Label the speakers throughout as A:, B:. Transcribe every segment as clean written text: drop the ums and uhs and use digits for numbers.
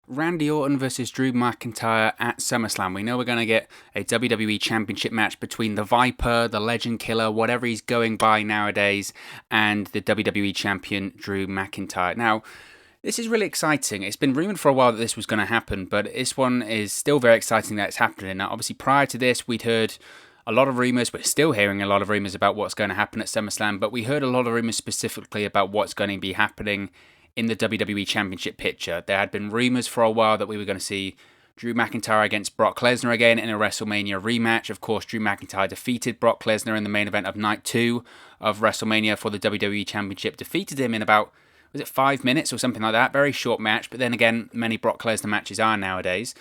A: Randy Orton versus Drew McIntyre at SummerSlam. We know we're going to get a WWE Championship match between the Viper, the Legend Killer, whatever he's going by nowadays, and the WWE Champion Drew McIntyre. Now, this is really exciting. It's been rumoured for a while that this was going to happen, but this one is still very exciting that it's happening. Now, obviously, prior to this, we'd heard a lot of rumours. We're still hearing a lot of rumours about what's going to happen at SummerSlam, but we heard a lot of rumours specifically about what's going to be happening in the WWE Championship picture. There had been rumours for a while that we were going to see Drew McIntyre against Brock Lesnar again in a WrestleMania rematch. Of course, Drew McIntyre defeated Brock Lesnar in the main event of Night 2 of WrestleMania for the WWE Championship. Defeated him in about, was it 5 minutes or something like that? Very short match, but then again, many Brock Lesnar matches are nowadays.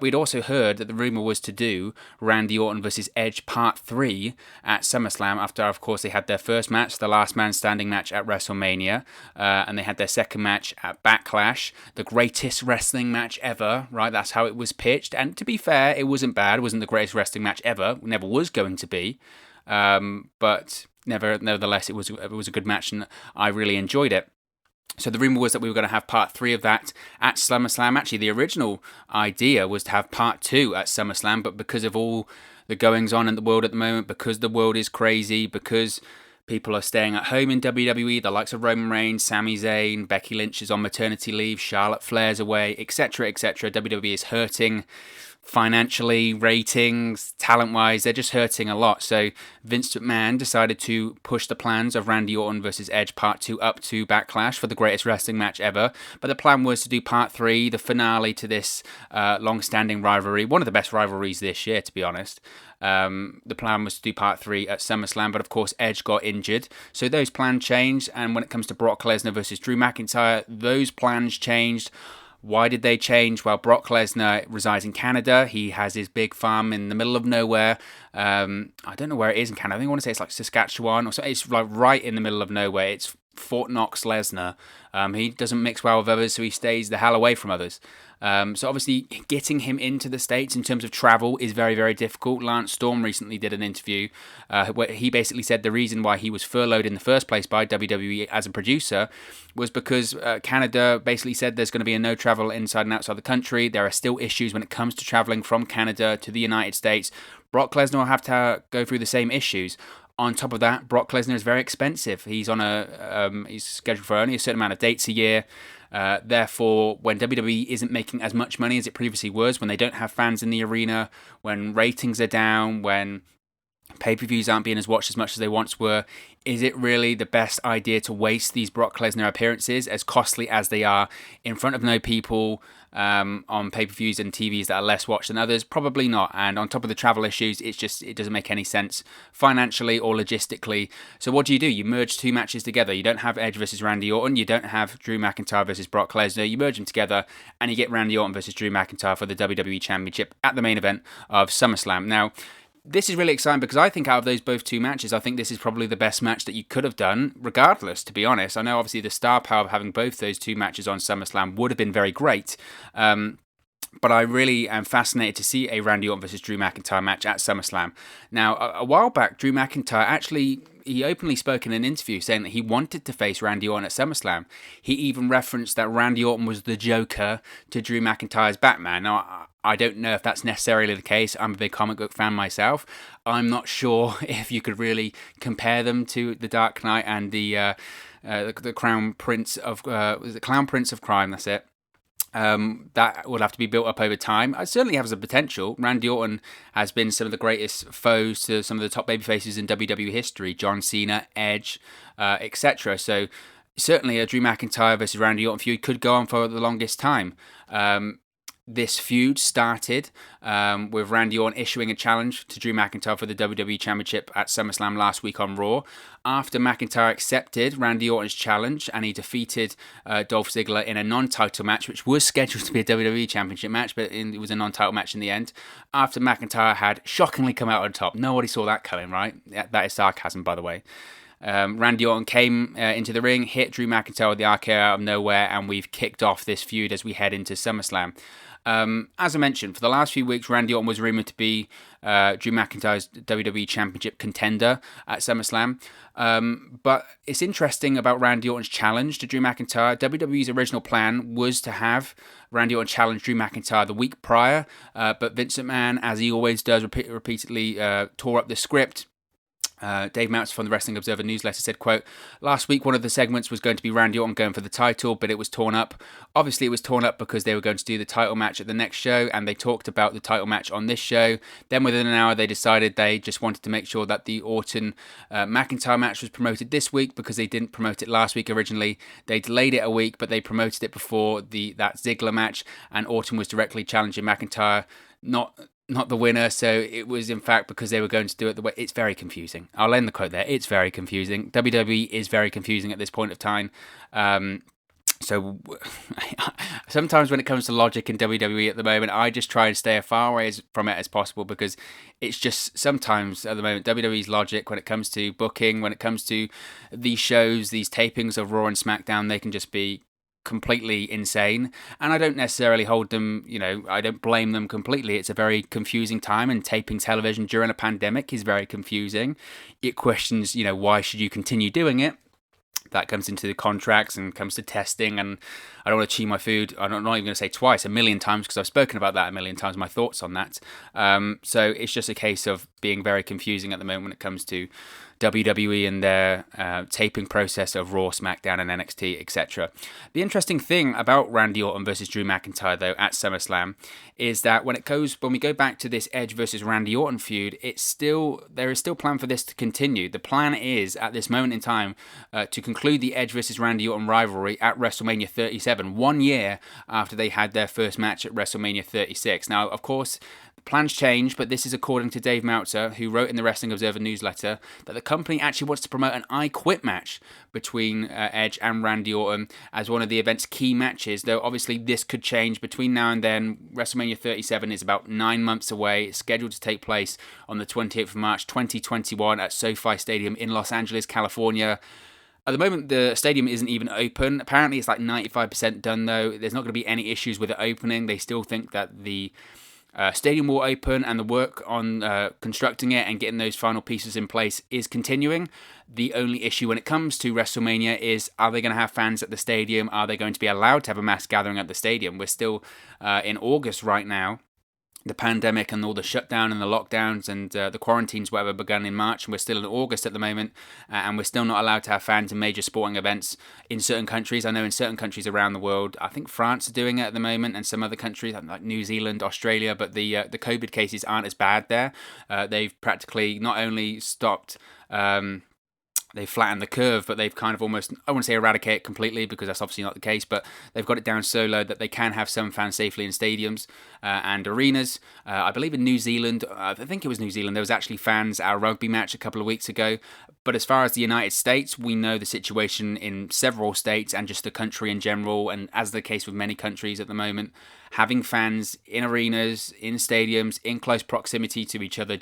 A: We'd also heard that the rumour was to do Randy Orton versus Edge Part 3 at SummerSlam after, of course, they had their first match, the Last Man Standing match at WrestleMania, and they had their second match at Backlash, the greatest wrestling match ever, right? That's how it was pitched, and to be fair, it wasn't bad. It wasn't the greatest wrestling match ever. It never was going to be, but nevertheless, it was a good match, and I really enjoyed it. So the rumour was that we were going to have part 3 of that at SummerSlam. Actually, the original idea was to have part 2 at SummerSlam, but because of all the goings on in the world at the moment, because the world is crazy, because people are staying at home in WWE, the likes of Roman Reigns, Sami Zayn, Becky Lynch is on maternity leave, Charlotte Flair's away, etc., etc. WWE is hurting financially, ratings, talent-wise, they're just hurting a lot. So Vince McMahon decided to push the plans of Randy Orton versus Edge Part 2 up to Backlash for the greatest wrestling match ever. But the plan was to do Part 3, the finale to this long-standing rivalry, one of the best rivalries this year, to be honest. The plan was to do Part 3 at SummerSlam, but of course Edge got injured. So those plans changed, and when it comes to Brock Lesnar versus Drew McIntyre, those plans changed. Why did they change? Well, Brock Lesnar resides in Canada. He has his big farm in the middle of nowhere. I don't know where it is in Canada. I think I want to say it's like Saskatchewan or so. It's like right in the middle of nowhere. It's Fort Knox Lesnar. He doesn't mix well with others, so he stays the hell away from others. So obviously getting him into the States in terms of travel is very, very difficult. Lance Storm recently did an interview where he basically said the reason why he was furloughed in the first place by WWE as a producer was because Canada basically said there's going to be a no travel inside and outside the country. There are still issues when it comes to traveling from Canada to the United States. Brock Lesnar will have to go through the same issues. On top of that, Brock Lesnar is very expensive. He's on he's scheduled for only a certain amount of dates a year. Therefore, when WWE isn't making as much money as it previously was, when they don't have fans in the arena, when ratings are down, when pay-per-views aren't being as watched as much as they once were, is it really the best idea to waste these Brock Lesnar appearances, as costly as they are, in front of no people, on pay-per-views and TVs that are less watched than others? Probably not. And on top of the travel issues, it doesn't make any sense financially or logistically. So what do? You merge two matches together. You don't have Edge versus Randy Orton. You don't have Drew McIntyre versus Brock Lesnar. You merge them together and you get Randy Orton versus Drew McIntyre for the WWE Championship at the main event of SummerSlam. Now, this is really exciting because I think out of those both two matches, I think this is probably the best match that you could have done, regardless, to be honest. I know obviously the star power of having both those two matches on SummerSlam would have been very great. But I really am fascinated to see a Randy Orton versus Drew McIntyre match at SummerSlam. Now, a while back, Drew McIntyre actually, he openly spoke in an interview saying that he wanted to face Randy Orton at SummerSlam. He even referenced that Randy Orton was the Joker to Drew McIntyre's Batman. Now, I don't know if that's necessarily the case. I'm a big comic book fan myself. I'm not sure if you could really compare them to The Dark Knight and the Crown Prince of was it Clown Prince of Crime? That's it. That will have to be built up over time. It certainly has the potential. Randy Orton has been some of the greatest foes to some of the top babyfaces in WWE history: John Cena, Edge, etc. So certainly a Drew McIntyre versus Randy Orton feud could go on for the longest time. This feud started with Randy Orton issuing a challenge to Drew McIntyre for the WWE Championship at SummerSlam last week on Raw. After McIntyre accepted Randy Orton's challenge and he defeated Dolph Ziggler in a non-title match, which was scheduled to be a WWE Championship match, but it was a non-title match in the end. After McIntyre had shockingly come out on top. Nobody saw that coming, right? That is sarcasm, by the way. Randy Orton came into the ring, hit Drew McIntyre with the RKO out of nowhere, and we've kicked off this feud as we head into SummerSlam. As I mentioned, for the last few weeks, Randy Orton was rumoured to be Drew McIntyre's WWE Championship contender at SummerSlam. But it's interesting about Randy Orton's challenge to Drew McIntyre. WWE's original plan was to have Randy Orton challenge Drew McIntyre the week prior, but Vince McMahon, as he always does, repeatedly tore up the script. Dave Meltzer from the Wrestling Observer newsletter said, quote, "Last week one of the segments was going to be Randy Orton going for the title, but it was torn up. Obviously it was torn up because they were going to do the title match at the next show, and they talked about the title match on this show. Then within an hour they decided they just wanted to make sure that the Orton McIntyre match was promoted this week because they didn't promote it last week originally. They delayed it a week, but they promoted it before that Ziggler match, and Orton was directly challenging McIntyre, not the winner, so it was in fact because they were going to do it the way." It's very confusing. I'll end the quote there. It's very confusing. WWE is very confusing at this point of time. So sometimes when it comes to logic in WWE at the moment, I just try and stay as far away from it as possible, because it's just sometimes at the moment WWE's logic when it comes to booking, when it comes to these shows, these tapings of Raw and SmackDown, they can just be completely insane, and I don't necessarily hold them, I don't blame them completely. It's a very confusing time, and taping television during a pandemic is very confusing. It questions, why should you continue doing it? That comes into the contracts and comes to testing, and I don't want to chew my food. I'm not even going to say twice, a million times, because I've spoken about that a million times, my thoughts on that. So it's just a case of being very confusing at the moment when it comes to WWE and their taping process of Raw, SmackDown, and NXT, etc. The interesting thing about Randy Orton versus Drew McIntyre, though, at SummerSlam, is that when we go back to this Edge versus Randy Orton feud, there is still plan for this to continue. The plan is, at this moment in time, to conclude the Edge versus Randy Orton rivalry at WrestleMania 37, 1 year after they had their first match at WrestleMania 36. Now, of course, plans change, but this is according to Dave Meltzer, who wrote in the Wrestling Observer newsletter that the company actually wants to promote an I Quit match between Edge and Randy Orton as one of the event's key matches, though obviously this could change between now and then. WrestleMania 37 is about 9 months away. It's scheduled to take place on the 28th of March 2021 at SoFi Stadium in Los Angeles, California. At the moment, the stadium isn't even open. Apparently, it's like 95% done, though. There's not going to be any issues with it opening. They still think that the stadium will open, and the work on constructing it and getting those final pieces in place is continuing. The only issue when it comes to WrestleMania is, are they going to have fans at the stadium? Are they going to be allowed to have a mass gathering at the stadium? We're still in August right now. The pandemic and all the shutdown and the lockdowns and the quarantines, whatever, began in March, and we're still in August at the moment, and we're still not allowed to have fans in major sporting events in certain countries. I know in certain countries around the world, I think France are doing it at the moment, and some other countries like New Zealand, Australia, but the COVID cases aren't as bad there. They've practically not only stopped. They've flattened the curve, but they've kind of almost, I wouldn't say eradicate it completely, because that's obviously not the case, but they've got it down so low that they can have some fans safely in stadiums and arenas. I believe in New Zealand, I think it was New Zealand, there was actually fans at a rugby match a couple of weeks ago. But as far as the United States, we know the situation in several states and just the country in general, and as the case with many countries at the moment, having fans in arenas, in stadiums, in close proximity to each other,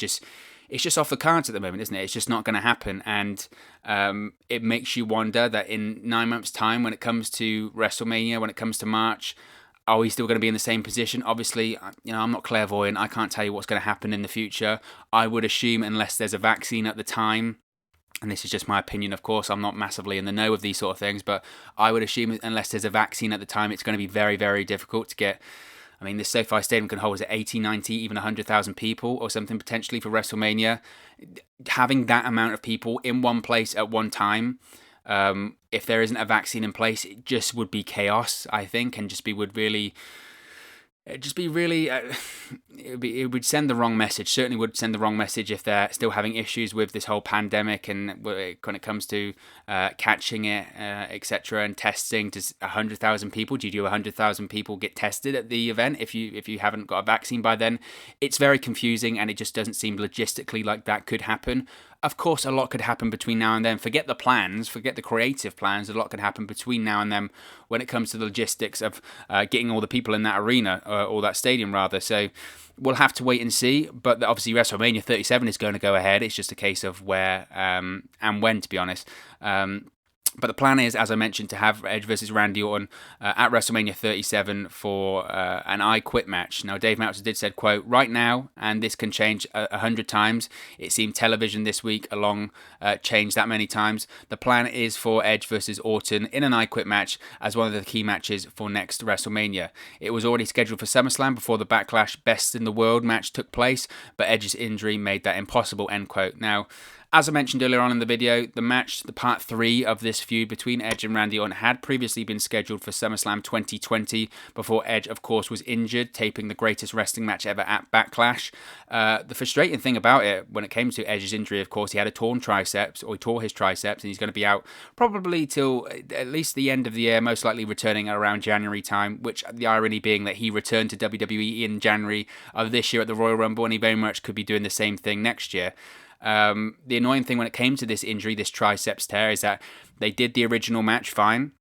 A: it's just off the cards at the moment, isn't it? It's just not going to happen. And it makes you wonder that in 9 months' time, when it comes to WrestleMania, when it comes to March, are we still going to be in the same position? Obviously, I'm not clairvoyant. I can't tell you what's going to happen in the future. I would assume, unless there's a vaccine at the time, and this is just my opinion, of course, I'm not massively in the know of these sort of things, but I would assume unless there's a vaccine at the time, it's going to be very, very difficult to get. I mean, this SoFi Stadium can hold 80, 90, even 100,000 people or something potentially for WrestleMania. Having that amount of people in one place at one time, if there isn't a vaccine in place, it just would be chaos, I think, and it would send the wrong message. Certainly would send the wrong message if they're still having issues with this whole pandemic, and when it comes to catching it, etc., and testing. Does 100,000 people? Do you do 100,000 people get tested at the event if you haven't got a vaccine by then? It's very confusing, and it just doesn't seem logistically like that could happen. Of course, a lot could happen between now and then. Forget the plans, forget the creative plans. A lot could happen between now and then when it comes to the logistics of getting all the people in that arena, or that stadium rather. So we'll have to wait and see. But obviously, WrestleMania 37 is going to go ahead. It's just a case of where and when, to be honest. But the plan is, as I mentioned, to have Edge versus Randy Orton at WrestleMania 37 for an I Quit match. Now, Dave Meltzer did said, quote, "Right now, and this can change 100 times. It seemed television this week along changed that many times. The plan is for Edge versus Orton in an I Quit match as one of the key matches for next WrestleMania. It was already scheduled for SummerSlam before the Backlash Best in the World match took place, but Edge's injury made that impossible," end quote. Now, as I mentioned earlier on in the video, the match, the part 3 of this feud between Edge and Randy Orton had previously been scheduled for SummerSlam 2020 before Edge, of course, was injured, taping the greatest wrestling match ever at Backlash. The frustrating thing about it, when it came to Edge's injury, of course, he had a torn triceps, or he tore his triceps, and he's going to be out probably till at least the end of the year, most likely returning around January time, which the irony being that he returned to WWE in January of this year at the Royal Rumble, and he very much could be doing the same thing next year. The annoying thing when it came to this injury, this triceps tear, is that they did the original match fine.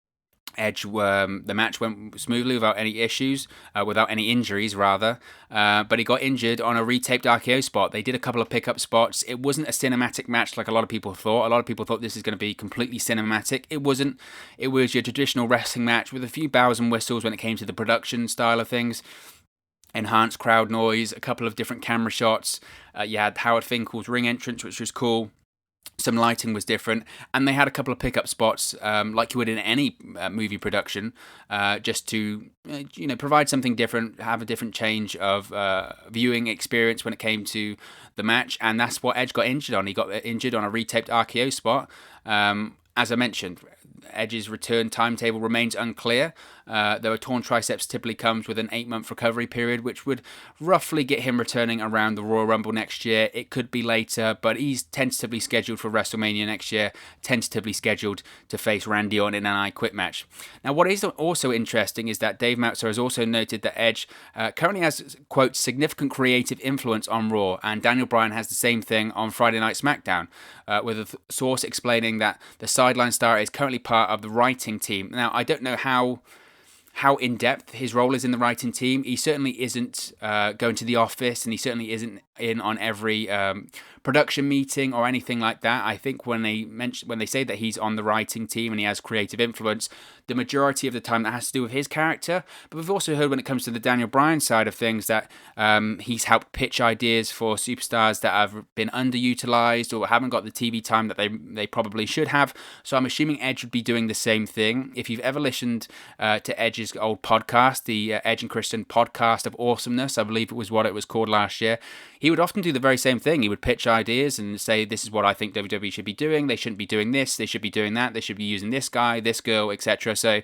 A: Edge, the match went smoothly without any issues, without any injuries rather, but he got injured on a retaped RKO spot. They did a couple of pickup spots. It wasn't a cinematic match like a lot of people thought. A lot of people thought this is going to be completely cinematic. It wasn't. It was your traditional wrestling match with a few bows and whistles when it came to the production style of things. Enhanced crowd noise, a couple of different camera shots. You had Howard Finkel's ring entrance, which was cool. Some lighting was different, and they had a couple of pickup spots, like you would in any movie production, just to provide something different, have a different change of viewing experience when it came to the match. And that's what Edge got injured on. He got injured on a retaped RKO spot. As I mentioned, Edge's return timetable remains unclear. Though a torn triceps typically comes with an 8-month recovery period, which would roughly get him returning around the Royal Rumble next year. It could be later, but he's tentatively scheduled for WrestleMania next year, tentatively scheduled to face Randy Orton in an I Quit match. Now, what is also interesting is that Dave Meltzer has also noted that Edge currently has, quote, significant creative influence on Raw, and Daniel Bryan has the same thing on Friday Night SmackDown, with a source explaining that the sideline star is currently part of the writing team. Now, I don't know how in-depth his role is in the writing team. He certainly isn't going to the office, and he certainly isn't in on every production meeting or anything like that. I think when they say that he's on the writing team and he has creative influence, the majority of the time that has to do with his character. But we've also heard when it comes to the Daniel Bryan side of things that he's helped pitch ideas for superstars that have been underutilized or haven't got the TV time that they probably should have. So I'm assuming Edge would be doing the same thing. If you've ever listened to Edge's old podcast, the Edge and Christian Podcast of Awesomeness, I believe it was what it was called last year, he would often do the very same thing. He would pitch ideas and say, this is what I think WWE should be doing. They shouldn't be doing this. They should be doing that. They should be using this guy, this girl, etc. So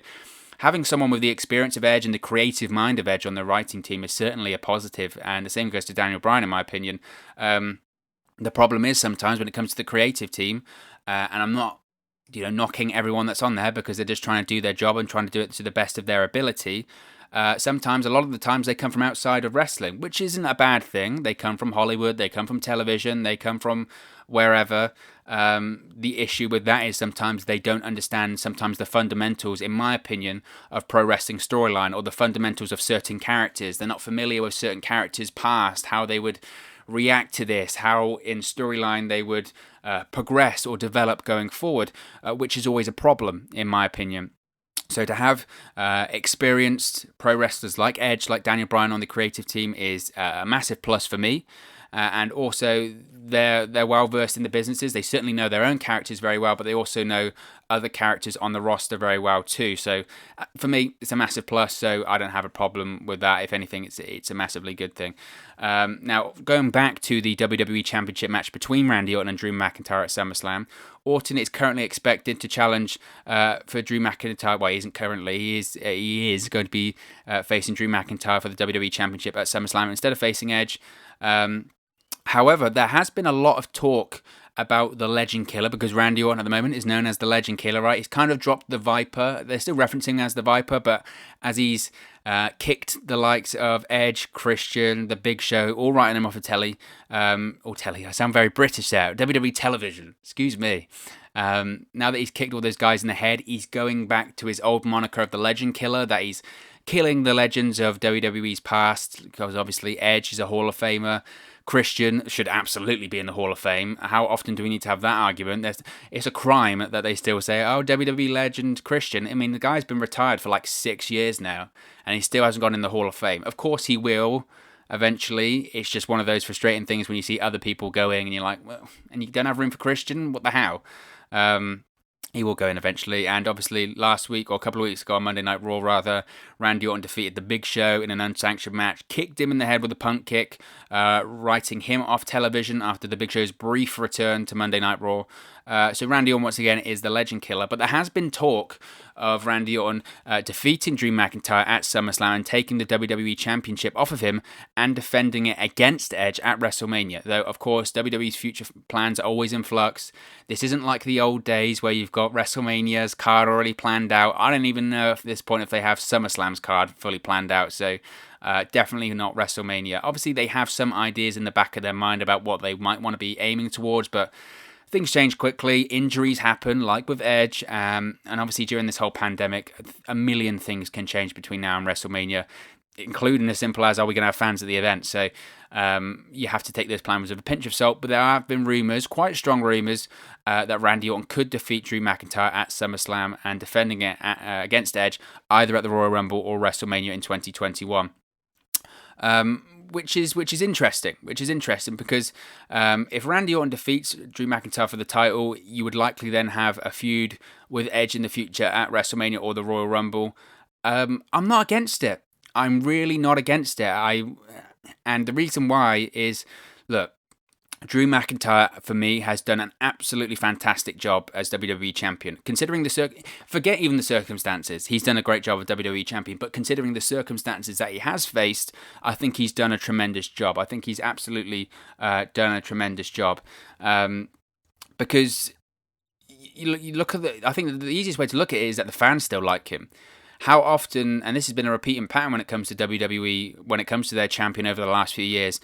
A: having someone with the experience of Edge and the creative mind of Edge on the writing team is certainly a positive. And the same goes to Daniel Bryan, in my opinion. The problem is sometimes when it comes to the creative team, and I'm not knocking everyone that's on there because they're just trying to do their job and trying to do it to the best of their ability. Sometimes, a lot of the times, they come from outside of wrestling, which isn't a bad thing. They come from Hollywood, they come from television, they come from wherever. The issue with that is sometimes they don't understand sometimes the fundamentals, in my opinion, of pro wrestling storyline or the fundamentals of certain characters. They're not familiar with certain characters' past, how they would react to this, how in storyline they would progress or develop going forward, which is always a problem, in my opinion. So to have experienced pro wrestlers like Edge, like Daniel Bryan on the creative team is a massive plus for me. And also, they're well versed in the businesses. They certainly know their own characters very well, but they also know other characters on the roster very well too. So for me, it's a massive plus. So I don't have a problem with that. If anything, it's a massively good thing. Now, going back to the WWE Championship match between Randy Orton and Drew McIntyre at SummerSlam, Orton is currently expected to challenge for Drew McIntyre. Well, he isn't currently. He is going to be facing Drew McIntyre for the WWE Championship at SummerSlam instead of facing Edge. However, there has been a lot of talk about the Legend Killer, because Randy Orton at the moment is known as the Legend Killer, right? He's kind of dropped the Viper. They're still referencing him as the Viper, but as he's kicked the likes of Edge, Christian, The Big Show, all writing him off of telly. Or telly, I sound very British there. WWE television, excuse me. Now that he's kicked all those guys in the head, he's going back to his old moniker of the Legend Killer, that he's killing the legends of WWE's past, because obviously Edge is a Hall of Famer. Christian should absolutely be in the Hall of Fame. How often do we need to have that argument? It's a crime that they still say, oh, WWE legend Christian. I mean, the guy's been retired for like 6 years now, and he still hasn't gone in the Hall of Fame. Of course he will eventually. It's just one of those frustrating things when you see other people going and you're like, well, and you don't have room for Christian? What the hell? He will go in eventually. And obviously last week, or a couple of weeks ago on Monday Night Raw rather, Randy Orton defeated The Big Show in an unsanctioned match, kicked him in the head with a punt kick, writing him off television after The Big Show's brief return to Monday Night Raw. So Randy Orton, once again, is the Legend Killer. But there has been talk of Randy Orton defeating Drew McIntyre at SummerSlam and taking the WWE Championship off of him and defending it against Edge at WrestleMania. Though, of course, WWE's future plans are always in flux. This isn't like the old days where you've got WrestleMania's card already planned out. I don't even know at this point if they have SummerSlam's card fully planned out. So definitely not WrestleMania. Obviously, they have some ideas in the back of their mind about what they might want to be aiming towards, but things change quickly, injuries happen, like with Edge, and obviously during this whole pandemic, a million things can change between now and WrestleMania, including as simple as, are we going to have fans at the event? So you have to take those plans with a pinch of salt, but there have been rumours, quite strong rumours, that Randy Orton could defeat Drew McIntyre at SummerSlam and defending it against Edge, either at the Royal Rumble or WrestleMania in 2021. Which is interesting. Because if Randy Orton defeats Drew McIntyre for the title, you would likely then have a feud with Edge in the future at WrestleMania or the Royal Rumble. I'm not against it. I'm really not against it. And the reason why is, look, Drew McIntyre, for me, has done an absolutely fantastic job as WWE Champion. Considering forget even the circumstances, he's done a great job as WWE Champion, but considering the circumstances that he has faced, I think he's done a tremendous job. I think he's absolutely done a tremendous job. Because you look at I think the easiest way to look at it is that the fans still like him. How often, and this has been a repeating pattern when it comes to WWE, when it comes to their champion over the last few years,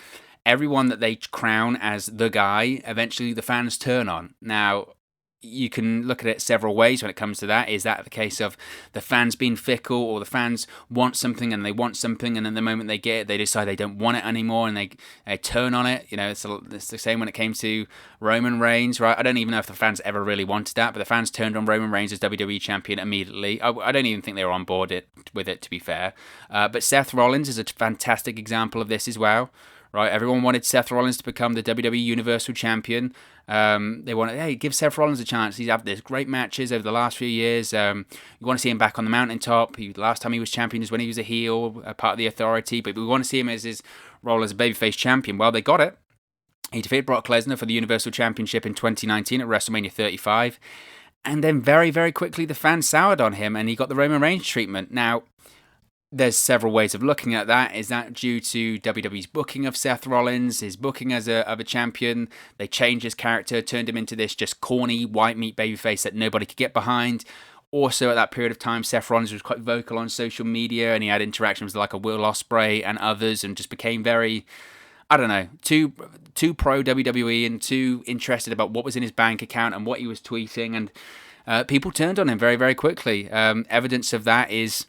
A: everyone that they crown as the guy, eventually the fans turn on. Now, you can look at it several ways when it comes to that. Is that the case of the fans being fickle, or the fans want something and they want something, and then the moment they get it, they decide they don't want it anymore and they turn on it? You know, it's the same when it came to Roman Reigns, right? I don't even know if the fans ever really wanted that, but the fans turned on Roman Reigns as WWE Champion immediately. I don't even think they were on board with it, to be fair. But Seth Rollins is a fantastic example of this as well. Right, everyone wanted Seth Rollins to become the WWE Universal Champion. They wanted, hey, give Seth Rollins a chance. He's had these great matches over the last few years. You want to see him back on the mountaintop. Last time he was champion is when he was a heel, a part of the Authority. But we want to see him as his role as a babyface champion. Well, they got it. He defeated Brock Lesnar for the Universal Championship in 2019 at WrestleMania 35. And then very, very quickly, the fans soured on him and he got the Roman Reigns treatment. Now, there's several ways of looking at that. Is that due to WWE's booking of Seth Rollins, his booking as a champion? They changed his character, turned him into this just corny white meat babyface that nobody could get behind. Also, at that period of time, Seth Rollins was quite vocal on social media, and he had interactions with like a Will Ospreay and others, and just became very, I don't know, too pro WWE and too interested about what was in his bank account and what he was tweeting, and people turned on him very, very quickly. Evidence of that is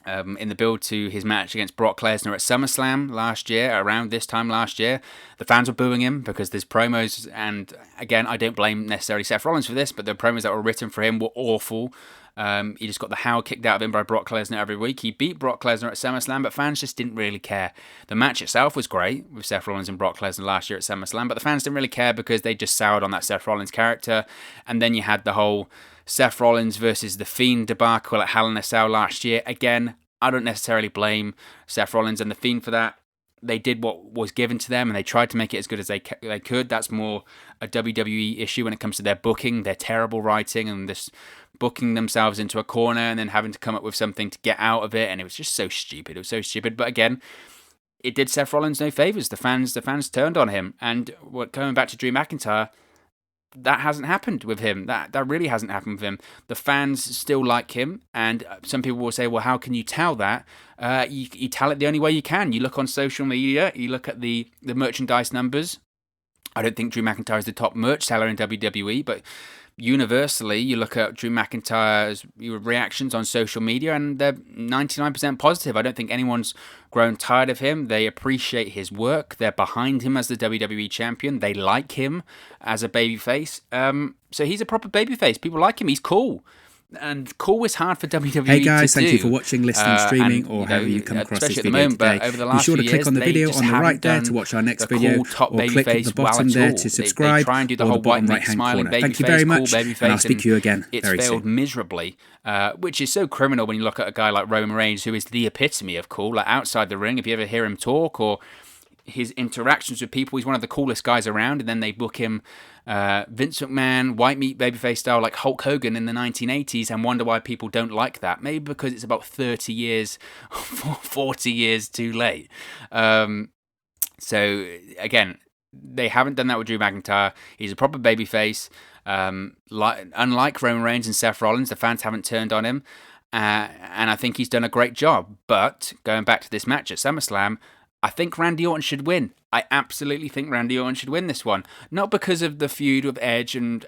A: in the build to his match against Brock Lesnar at SummerSlam last year, around this time last year. The fans were booing him because there's promos, and again, I don't blame necessarily Seth Rollins for this, but the promos that were written for him were awful. He just got the hell kicked out of him by Brock Lesnar every week. He beat Brock Lesnar at SummerSlam, but fans just didn't really care. The match itself was great with Seth Rollins and Brock Lesnar last year at SummerSlam, but the fans didn't really care because they just soured on that Seth Rollins character. And then you had the whole Seth Rollins versus The Fiend debacle at Hell in a Cell last year. Again, I don't necessarily blame Seth Rollins and The Fiend for that. They did what was given to them, and they tried to make it as good as they could. That's more a WWE issue when it comes to their booking, their terrible writing, and this booking themselves into a corner and then having to come up with something to get out of it. And it was just so stupid. It was so stupid. But again, it did Seth Rollins no favors. The fans turned on him. And going back to Drew McIntyre, that hasn't happened with him. That really hasn't happened with him. The fans still like him, and some people will say, well, how can you tell that? You tell it the only way you can. You look on social media, you look at the merchandise numbers. I don't think Drew McIntyre is the top merch seller in WWE, but universally, you look at Drew McIntyre's reactions on social media, and they're 99% positive. I don't think anyone's grown tired of him. They appreciate his work. They're behind him as the WWE champion. They like him as a babyface. So he's a proper babyface. People like him. He's cool. And cool is hard for WWE
B: Hey guys,
A: to
B: thank
A: do.
B: you for watching, listening, streaming, or however you come across this video today. Be sure to click on the video on the right there to watch our next video, or click at the bottom there to subscribe, or the bottom right-hand corner. Thank you very much, and I'll speak to you again very soon.
A: It's failed miserably, which is so criminal when you look at a guy like Roman Reigns, who is the epitome of cool. Like outside the ring, if you ever hear him talk or his interactions with people, he's one of the coolest guys around, and then they book him Vince McMahon, white meat babyface style like Hulk Hogan in the 1980s, and wonder why people don't like that. Maybe because it's about 30 years, 40 years too late. So again, they haven't done that with Drew McIntyre. He's a proper babyface. Unlike Roman Reigns and Seth Rollins, the fans haven't turned on him, and I think he's done a great job. But going back to this match at SummerSlam, I think Randy Orton should win. I absolutely think Randy Orton should win this one. Not because of the feud with Edge and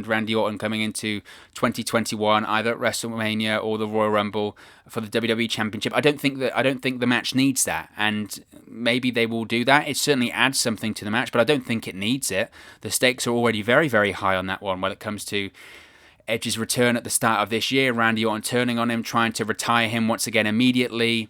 A: Randy Orton coming into 2021, either at WrestleMania or the Royal Rumble for the WWE Championship. I don't think the match needs that, and maybe they will do that. It certainly adds something to the match, but I don't think it needs it. The stakes are already very, very high on that one when it comes to Edge's return at the start of this year, Randy Orton turning on him, trying to retire him once again immediately.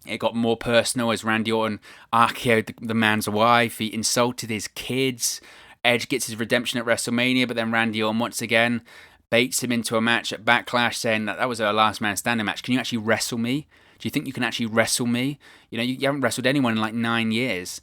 A: It got more personal as Randy Orton RKO'd the man's wife. He insulted his kids. Edge gets his redemption at WrestleMania, but then Randy Orton once again baits him into a match at Backlash, saying that was a last man standing match. Can you actually wrestle me? Do you think you can actually wrestle me? You know, you haven't wrestled anyone in like 9 years.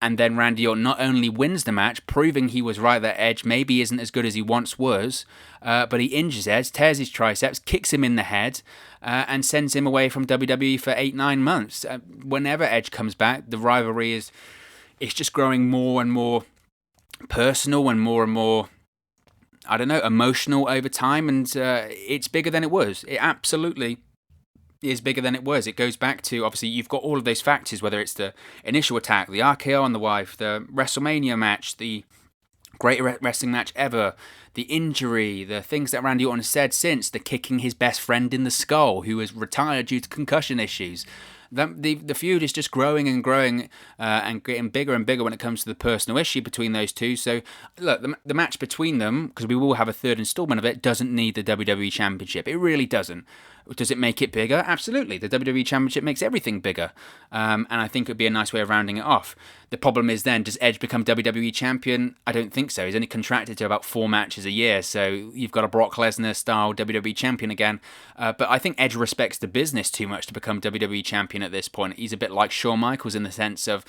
A: And then Randy Orton not only wins the match, proving he was right that Edge maybe isn't as good as he once was, but he injures Edge, tears his triceps, kicks him in the head, and sends him away from WWE for 8-9 months. Whenever Edge comes back, the rivalry is just growing more and more personal and more, I don't know, emotional over time, and it's bigger than it was. It absolutely is bigger than it was. It goes back to, obviously, you've got all of those factors, whether it's the initial attack, the RKO on the wife, the WrestleMania match, the greatest wrestling match ever, the injury, the things that Randy Orton has said since, the kicking his best friend in the skull, who was retired due to concussion issues. The feud is just growing and growing and getting bigger and bigger when it comes to the personal issue between those two. So, look, the match between them, because we will have a third installment of it, doesn't need the WWE Championship. It really doesn't. Does it make it bigger? Absolutely. The WWE Championship makes everything bigger. And I think it would be a nice way of rounding it off. The problem is then, does Edge become WWE Champion? I don't think so. He's only contracted to about 4 matches a year. So you've got a Brock Lesnar-style WWE Champion again. But I think Edge respects the business too much to become WWE Champion at this point. He's a bit like Shawn Michaels in the sense of,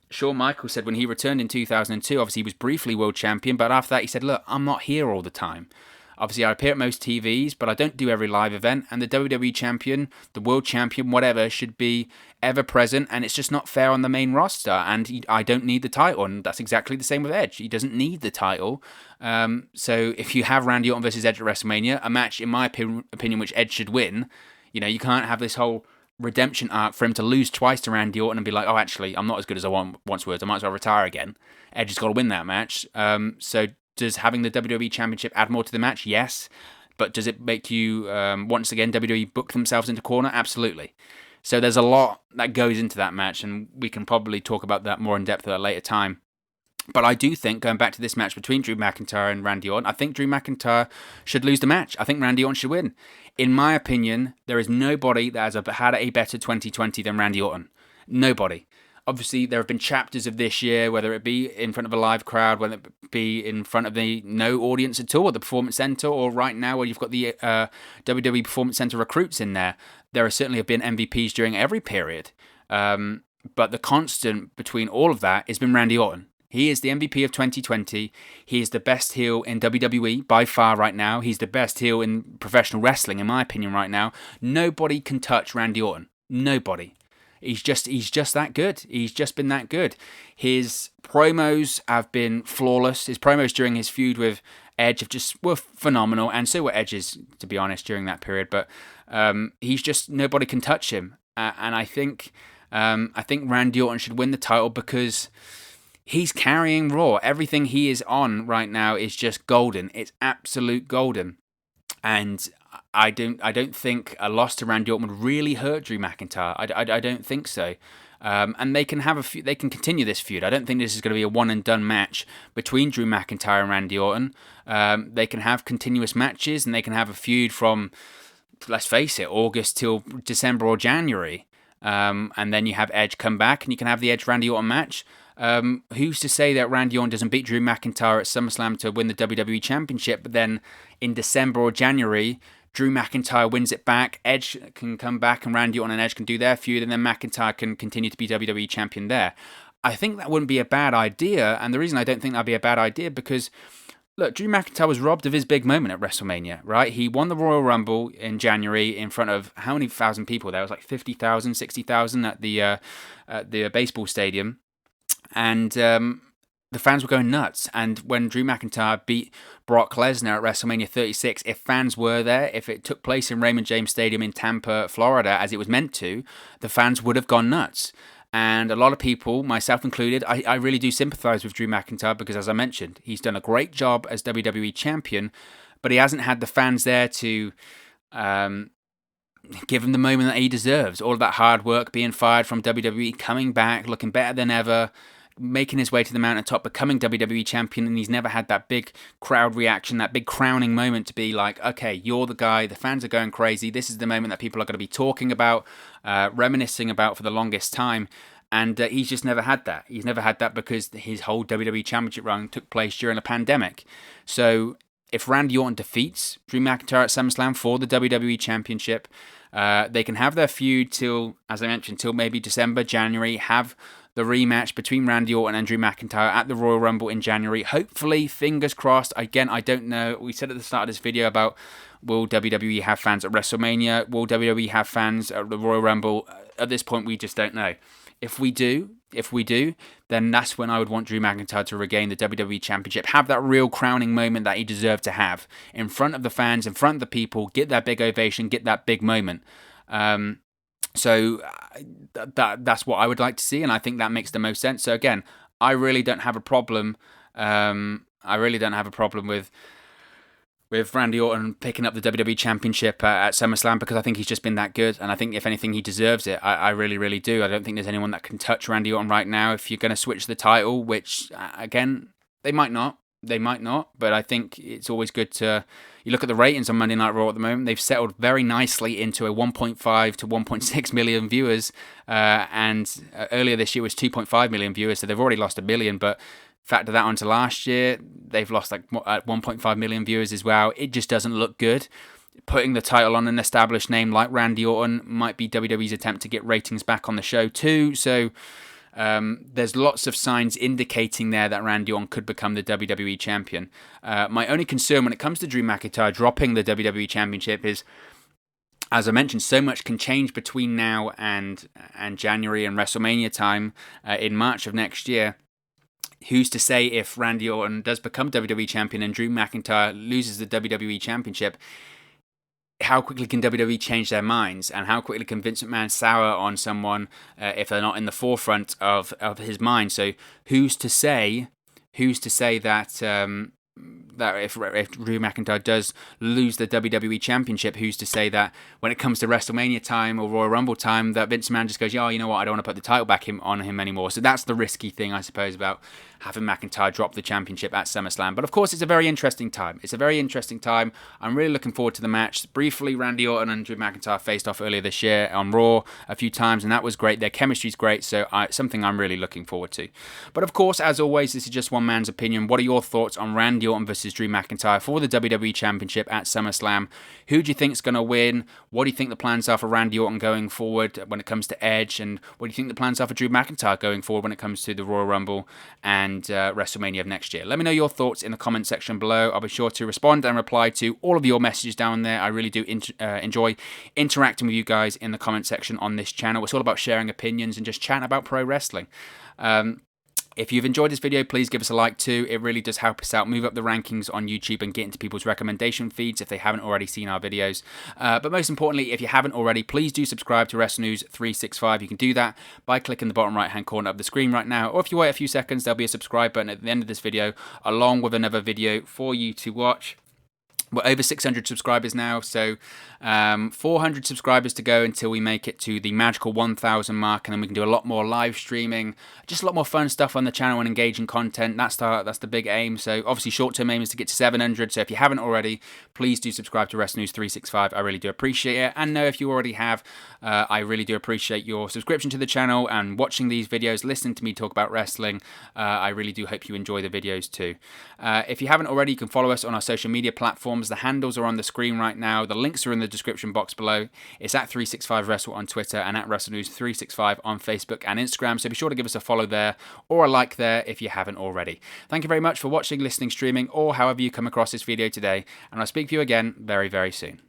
A: Shawn Michaels said when he returned in 2002, obviously he was briefly world champion, but after that he said, look, I'm not here all the time. Obviously, I appear at most TVs, but I don't do every live event. And the WWE Champion, the World Champion, whatever, should be ever present. And it's just not fair on the main roster. And I don't need the title. And that's exactly the same with Edge. He doesn't need the title. So if you have Randy Orton versus Edge at WrestleMania, a match, in my opinion, which Edge should win, you know, you can't have this whole redemption arc for him to lose twice to Randy Orton and be like, oh, actually, I'm not as good as I once was. I might as well retire again. Edge has got to win that match. So does having the WWE Championship add more to the match? Yes. But does it make you, once again, WWE book themselves into corner? Absolutely. So there's a lot that goes into that match, and we can probably talk about that more in depth at a later time. But I do think, going back to this match between Drew McIntyre and Randy Orton, I think Drew McIntyre should lose the match. I think Randy Orton should win. In my opinion, there is nobody that has had a better 2020 than Randy Orton. Nobody. Obviously, there have been chapters of this year, whether it be in front of a live crowd, whether it be in front of the no audience at all at the Performance Center, or right now where you've got the WWE Performance Center recruits in there. There have certainly been MVPs during every period. But the constant between all of that has been Randy Orton. He is the MVP of 2020. He is the best heel in WWE by far right now. He's the best heel in professional wrestling, in my opinion, right now. Nobody can touch Randy Orton. Nobody. He's just that good. He's just been that good. His promos have been flawless. His promos during his feud with Edge were phenomenal, and so were Edge's, to be honest, during that period. But he's just, nobody can touch him. And I think Randy Orton should win the title because he's carrying Raw. Everything he is on right now is just golden. It's absolute golden. And I don't think a loss to Randy Orton would really hurt Drew McIntyre. I don't think so. And they can they can continue this feud. I don't think this is going to be a one and done match between Drew McIntyre and Randy Orton. They can have continuous matches, and they can have a feud from, let's face it, August till December or January. And then you have Edge come back, and you can have the Edge Randy Orton match. Who's to say that Randy Orton doesn't beat Drew McIntyre at SummerSlam to win the WWE Championship, but then in December or January, Drew McIntyre wins it back, Edge can come back, and Randy Orton and Edge can do their feud, and then McIntyre can continue to be WWE Champion there. I think that wouldn't be a bad idea, and the reason I don't think that'd be a bad idea, because, look, Drew McIntyre was robbed of his big moment at WrestleMania, right? He won the Royal Rumble in January in front of how many thousand people there? It was like 50,000, 60,000 at the baseball stadium. And the fans were going nuts. And when Drew McIntyre beat Brock Lesnar at WrestleMania 36, if fans were there, if it took place in Raymond James Stadium in Tampa, Florida, as it was meant to, the fans would have gone nuts. And a lot of people, myself included, I really do sympathize with Drew McIntyre because, as I mentioned, he's done a great job as WWE Champion, but he hasn't had the fans there to give him the moment that he deserves. All of that hard work, being fired from WWE, coming back, looking better than ever, making his way to the mountaintop, becoming WWE Champion, and he's never had that big crowd reaction, that big crowning moment to be like, okay, you're the guy, the fans are going crazy, this is the moment that people are going to be talking about, reminiscing about for the longest time, and he's just never had that. He's never had that because his whole WWE Championship run took place during a pandemic. So if Randy Orton defeats Drew McIntyre at SummerSlam for the WWE Championship, they can have their feud till, as I mentioned, till maybe December, January, have the rematch between Randy Orton and Drew McIntyre at the Royal Rumble in January. Hopefully, fingers crossed. Again, I don't know. We said at the start of this video about, will WWE have fans at WrestleMania? Will WWE have fans at the Royal Rumble? At this point, we just don't know. If we do, then that's when I would want Drew McIntyre to regain the WWE Championship, have that real crowning moment that he deserved to have in front of the fans, in front of the people, get that big ovation, get that big moment. So that's what I would like to see, and I think that makes the most sense. So again, I really don't have a problem. With Randy Orton picking up the WWE Championship at SummerSlam, because I think he's just been that good, and I think if anything he deserves it. I really, really do. I don't think there's anyone that can touch Randy Orton right now. If you're going to switch the title, which again they might not, but I think it's always good to. You look at the ratings on Monday Night Raw at the moment, they've settled very nicely into a 1.5 to 1.6 million viewers, and earlier this year was 2.5 million viewers, so they've already lost 1 million, but factor that onto last year, they've lost like 1.5 million viewers as well. It just doesn't look good. Putting the title on an established name like Randy Orton might be WWE's attempt to get ratings back on the show too, so there's lots of signs indicating there that Randy Orton could become the WWE Champion. My only concern when it comes to Drew McIntyre dropping the WWE Championship is, as I mentioned, so much can change between now and January and WrestleMania time in March of next year. Who's to say if Randy Orton does become WWE Champion and Drew McIntyre loses the WWE Championship, how quickly can WWE change their minds, and how quickly can Vince McMahon sour on someone if they're not in the forefront of his mind? So who's to say that that if Drew McIntyre does lose the WWE Championship, who's to say that when it comes to WrestleMania time or Royal Rumble time that Vince McMahon just goes, yeah, you know what, I don't want to put the title back on him anymore. So that's the risky thing, I suppose, about having McIntyre drop the championship at SummerSlam. But of course, it's a very interesting time. I'm really looking forward to the match. Briefly, Randy Orton and Drew McIntyre faced off earlier this year on Raw a few times, and that was great. Their chemistry's great, so something I'm really looking forward to. But of course, as always, this is just one man's opinion. What are your thoughts on Randy Orton versus versus Drew McIntyre for the WWE Championship at SummerSlam. Who do you think is going to win? What do you think the plans are for Randy Orton going forward when it comes to Edge? And what do you think the plans are for Drew McIntyre going forward when it comes to the Royal Rumble and WrestleMania of next year? Let me know your thoughts in the comment section below. I'll be sure to respond and reply to all of your messages down there. I really do enjoy interacting with you guys in the comment section on this channel. It's all about sharing opinions and just chatting about pro wrestling. If you've enjoyed this video, please give us a like too. It really does help us out, move up the rankings on YouTube and get into people's recommendation feeds if they haven't already seen our videos. But most importantly, if you haven't already, please do subscribe to WrestleNews 365. You can do that by clicking the bottom right hand corner of the screen right now. Or if you wait a few seconds, there'll be a subscribe button at the end of this video, along with another video for you to watch. We're over 600 subscribers now, so 400 subscribers to go until we make it to the magical 1,000 mark, and then we can do a lot more live streaming, just a lot more fun stuff on the channel and engaging content. That's the big aim. So obviously short-term aim is to get to 700, so if you haven't already, please do subscribe to WrestleNews 365. I really do appreciate it, and know if you already have, I really do appreciate your subscription to the channel and watching these videos, listening to me talk about wrestling. I really do hope you enjoy the videos too. If you haven't already, you can follow us on our social media platforms. The handles are on the screen right now. The links are in the description box below. It's at 365Wrestle on Twitter and at WrestleNews365 on Facebook and Instagram. So be sure to give us a follow there or a like there if you haven't already. Thank you very much for watching, listening, streaming, or however you come across this video today. And I'll speak to you again very, very soon.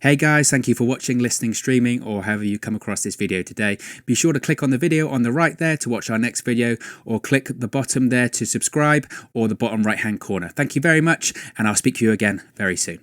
B: Hey guys, thank you for watching, listening, streaming, or however you come across this video today. Be sure to click on the video on the right there to watch our next video, or click the bottom there to subscribe, or the bottom right hand corner. Thank you very much, and I'll speak to you again very soon.